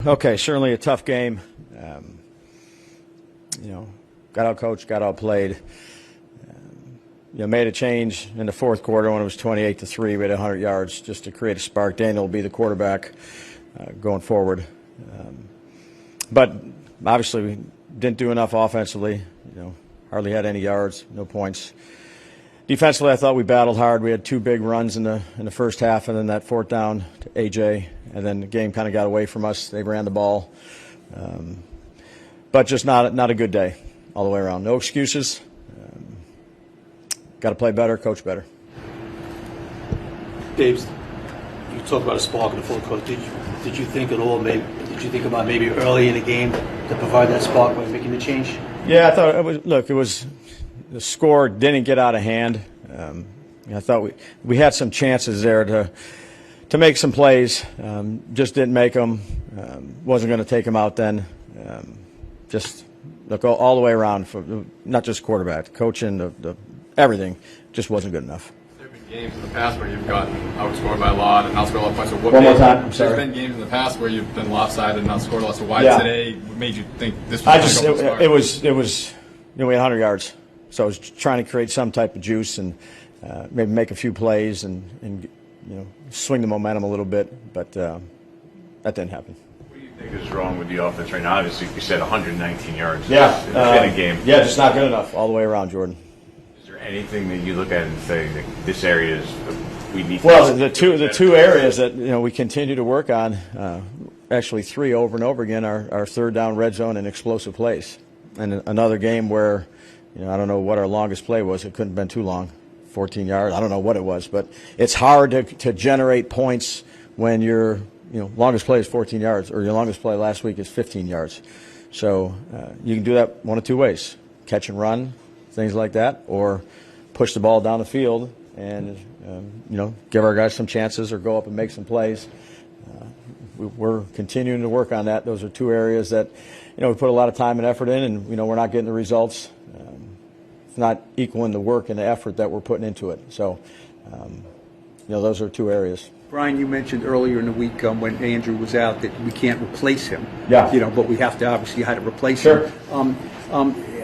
Okay, certainly a tough game. Got out coached, got outplayed. Made a change in the fourth quarter when it was 28-3. We had 100 yards just to create a spark. Daniel will be the quarterback going forward. But obviously we didn't do enough offensively. Hardly had any yards, no points. Defensively, I thought we battled hard. We had two big runs in the first half, and then that fourth down to AJ, and then the game kind of got away from us. They ran the ball, but just not a good day all the way around. No excuses. Got to play better, coach better. Dave, you talked about a spark in the fourth quarter. Did you think at all? Did you think about maybe early in the game to provide that spark by making the change? Yeah, I thought it was. Look, it was. The score didn't get out of hand. I thought we had some chances there to make some plays. Just didn't make them. Wasn't going to take them out then. Just look all the way around, for not just quarterback, coaching, the everything just wasn't good enough. There have been games in the past where you've gotten outscored by a lot and outscored a lot of points. So One more time. I'm sorry. There's been games in the past where you've been lopsided and outscored a lot. So why today made you think this was? It was. We had 100 yards. So I was trying to create some type of juice and maybe make a few plays and swing the momentum a little bit, but that didn't happen. What do you think is wrong with the offense right now? Obviously, you said 119 yards in a game. Yeah, just not good enough all the way around, Jordan. Is there anything that you look at and say that this area is we need? Well, the two areas that we continue to work on, actually three over and over again, are third down, red zone, and explosive plays. And another game where. I don't know what our longest play was. It couldn't have been too long, 14 yards. I don't know what it was, but it's hard to generate points when your longest play is 14 yards, or your longest play last week is 15 yards. So you can do that one of two ways: catch and run, things like that, or push the ball down the field and give our guys some chances, or go up and make some plays. We're continuing to work on that. Those are two areas that we put a lot of time and effort in, and we're not getting the results. It's not equaling the work and the effort that we're putting into it. So, those are two areas. Brian, you mentioned earlier in the week when Andrew was out that we can't replace him. Yeah. But we have to obviously how to replace him.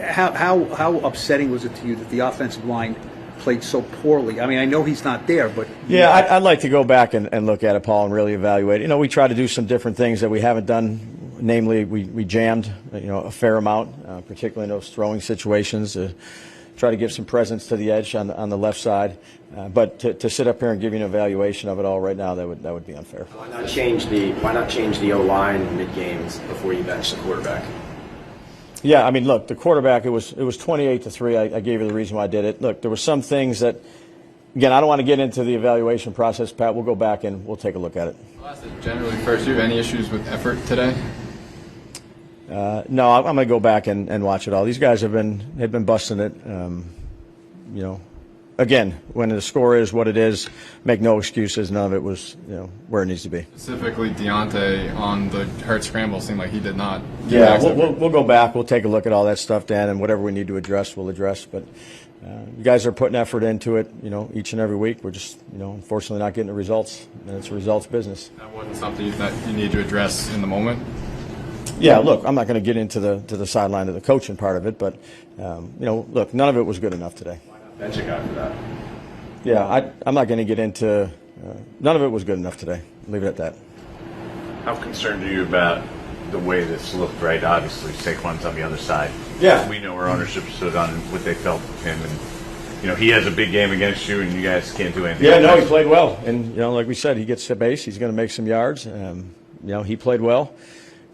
How upsetting was it to you that the offensive line played so poorly? I mean, I know he's not there, but yeah, I'd like to go back and look at it, Paul, and really evaluate. We try to do some different things that we haven't done. Namely, we jammed a fair amount, particularly in those throwing situations. Try to give some presence to the edge on the left side, but to sit up here and give you an evaluation of it all right now, that would be unfair. Why not change the O-line mid games before you bench the quarterback? Yeah, I mean, look, the quarterback, it was 28-3. I gave you the reason why I did it. Look, there were some things that, again, I don't want to get into the evaluation process, Pat. We'll go back and we'll take a look at it. Generally, first, do you have any issues with effort today? No, I'm going to go back and watch it all. These guys have been busting it. Again, when the score is what it is, make no excuses. None of it was where it needs to be. Specifically, Deontay on the hurt scramble seemed like he did not. Yeah, we'll go back. We'll take a look at all that stuff, Dan, and whatever we need to address, we'll address. But you guys are putting effort into it, each and every week. We're just, unfortunately not getting the results, and it's a results business. That wasn't something that you need to address in the moment? Yeah, look, I'm not going to get into the sideline of the coaching part of it, but, look, none of it was good enough today. Why not bench a guy for that? Yeah, I'm not going to get into none of it was good enough today. Leave it at that. How concerned are you about the way this looked, right? Obviously, Saquon's on the other side. Yeah. We know where ownership stood on what they felt of him, and he has a big game against you, and you guys can't do anything. Yeah, no, he played well, and like we said, he gets to base. He's going to make some yards. He played well,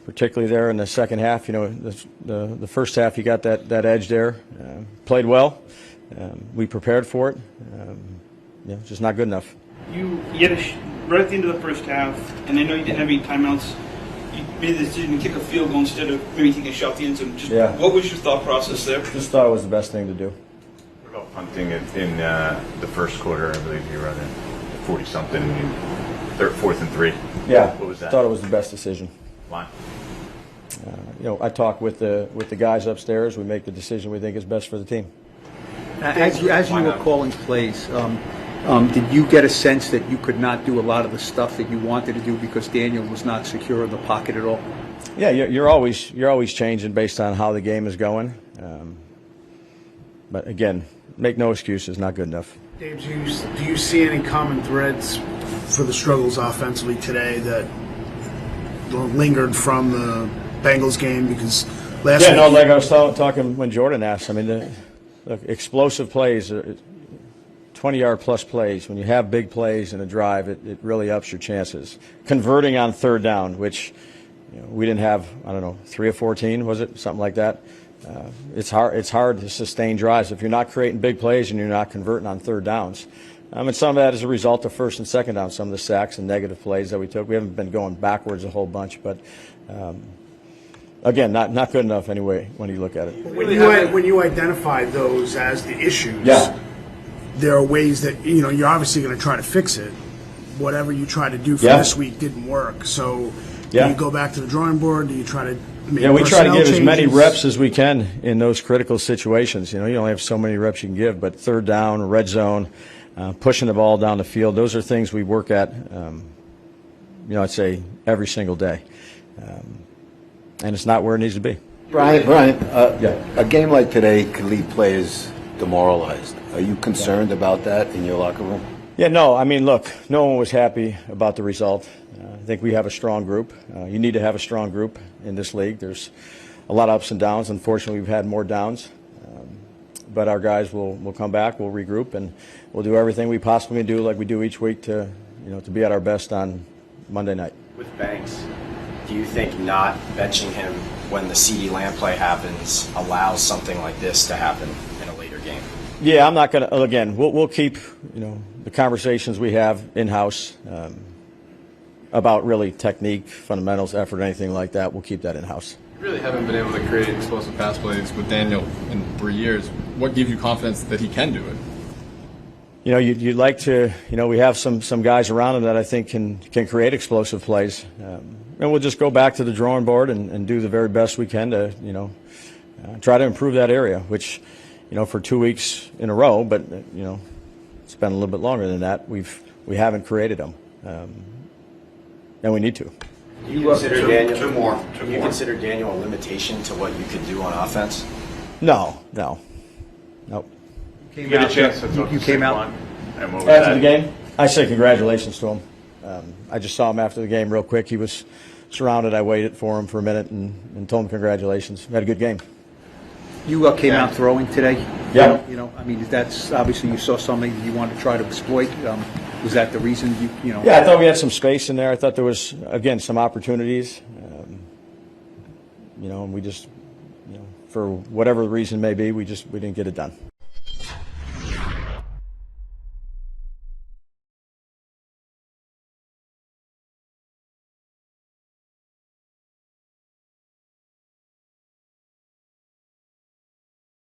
particularly there in the second half. The first half he got that edge there. Played well. We prepared for it. Just not good enough. You had right at the end of the first half, and I know you didn't have any timeouts. You made the decision to kick a field goal instead of maybe taking a shot at the end zone. What was your thought process there? Just thought it was the best thing to do. What about punting in the first quarter? I believe you were running 40-something, 4th and 3. Yeah. What was that? Thought it was the best decision. Why? I talk with the guys upstairs. We make the decision we think is best for the team. As you were calling plays, Did you get a sense that you could not do a lot of the stuff that you wanted to do because Daniel was not secure in the pocket at all? Yeah, you're always changing based on how the game is going. But again, make no excuses, not good enough. Dave, do you see any common threads for the struggles offensively today that lingered from the Bengals game? Because last week, like I was talking when Jordan asked. I mean, the explosive plays, 20-yard plus plays. When you have big plays in a drive, it really ups your chances. Converting on third down, which we didn't have. I don't know, 3 or 14 was it, something like that. It's hard to sustain drives if you're not creating big plays and you're not converting on third downs. And some of that is a result of first and second down, some of the sacks and negative plays that we took. We haven't been going backwards a whole bunch, but again, not good enough anyway when you look at it. when you identify those as the issues, there are ways that you're obviously going to try to fix it. Whatever you try to do for this week didn't work, so do you go back to the drawing board? Do you try to make we try to give changes? as many reps as we can in those critical situations. You only have so many reps you can give, but third down, red zone, pushing the ball down the field, those are things we work at, I'd say every single day. And it's not where it needs to be. Brian, a game like today could leave players demoralized. Are you concerned about that in your locker room? Yeah, no. I mean, look, no one was happy about the result. I think we have a strong group. You need to have a strong group in this league. There's a lot of ups and downs. Unfortunately, we've had more downs. But our guys will come back, we'll regroup, and we'll do everything we possibly can do like we do each week to be at our best on Monday night. With Banks, do you think not benching him when the CeeDee Lamb play happens allows something like this to happen in a later game? Yeah, I'm not going to. Again, we'll keep the conversations we have in-house about really technique, fundamentals, effort, anything like that. We'll keep that in-house. You really haven't been able to create explosive pass plays with Daniel in 3 years. What gives you confidence that he can do it? You'd like to. We have some guys around him that I think can create explosive plays, and we'll just go back to the drawing board and do the very best we can to try to improve that area. Which, for 2 weeks in a row, but it's been a little bit longer than that. We haven't created them, and we need to. Do you consider Daniel two more? Do you consider Daniel a limitation to what you could do on offense? No. Nope. You get a chance to talk You to came out Saquon, and what was After that? the game, I say congratulations to him. I just saw him after the game real quick. He was surrounded. I waited for him for a minute and told him congratulations. Had a good game. You came out throwing today. Yeah. I mean, that's obviously you saw something that you wanted to try to exploit. Was that the reason you know? Yeah, I thought we had some space in there. I thought there was, again, some opportunities. And we just, for whatever the reason may be, we didn't get it done.